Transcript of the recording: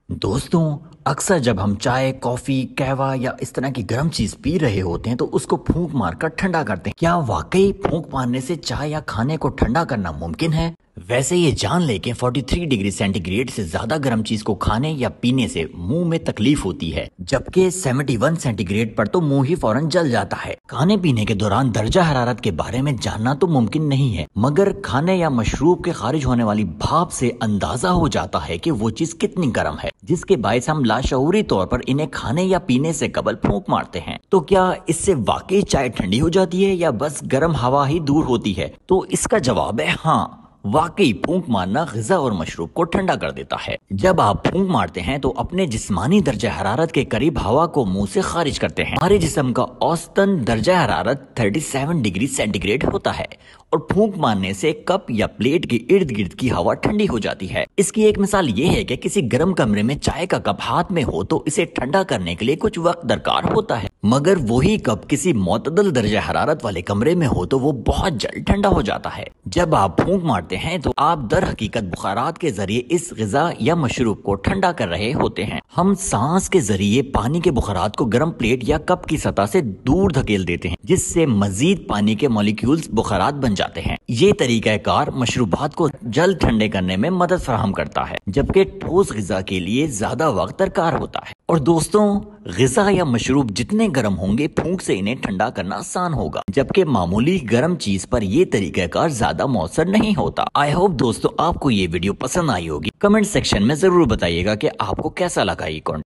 दोस्तों, अक्सर जब हम चाय, कॉफी, कहवा या इस तरह की गर्म चीज पी रहे होते हैं तो उसको फूंक मारकर ठंडा करते हैं। क्या वाकई फूंक मारने से चाय या खाने को ठंडा करना मुमकिन है? वैसे ये जान ले कि 43 डिग्री सेंटीग्रेड से ज्यादा गर्म चीज को खाने या पीने से मुंह में तकलीफ होती है, जबकि 71 सेंटीग्रेड पर तो मुंह ही फौरन जल जाता है। खाने पीने के दौरान दर्जा हरारत के बारे में जानना तो मुमकिन नहीं है, मगर खाने या मशरूब के खारिज होने वाली भाप से अंदाजा हो जाता है कि वो चीज कितनी गर्म है, जिसके बायस हम लाशऊरी तौर पर इन्हें खाने या पीने से कबल फूंक मारते हैं। तो क्या इससे वाकई चाय ठंडी हो जाती है या बस गर्म हवा ही दूर होती है? तो इसका जवाब है हाँ, वाकई फूंक मारना ग़िज़ा और मशरूब को ठंडा कर देता है। जब आप फूंक मारते हैं तो अपने जिस्मानी दर्जा हरारत के करीब हवा को मुंह से खारिज करते हैं। हमारे जिस्म का औसतन दर्जा हरारत 37 डिग्री सेंटीग्रेड होता है और फूंक मारने से कप या प्लेट के इर्द गिर्द की हवा ठंडी हो जाती है। इसकी एक मिसाल ये है कि किसी गर्म कमरे में चाय का कप हाथ में हो तो इसे ठंडा करने के लिए कुछ वक्त दरकार होता है, मगर वही कप किसी मोतदल दर्जा हरारत वाले कमरे में हो तो वो बहुत जल्द ठंडा हो जाता है। जब आप फूंक मारते हैं तो आप दर हकीकत बुखारात के जरिए इस ग़िज़ा या मशरूब को ठंडा कर रहे होते हैं। हम सांस के जरिए पानी के बुखारात को गर्म प्लेट या कप की सतह से दूर धकेल देते हैं, जिससे मजीद पानी के मॉलिक्यूल्स बुखारात बन जाते हैं। ये तरीकाकार मशरूबात को जल्द ठंडे करने में मदद फराहम करता है, जबकि ठोस ग़िज़ा के लिए ज्यादा वक्त दरकार होता है। और दोस्तों, ग़िज़ा या मशरूब जितने गर्म होंगे फूंक से इन्हें ठंडा करना आसान होगा, जबकि मामूली गर्म चीज पर यह तरीकाकार ज्यादा मौसर नहीं होता। आई होप दोस्तों आपको ये वीडियो पसंद आई होगी। कमेंट सेक्शन में जरूर बताइएगा कि आपको कैसा लगा ये कंटेंट।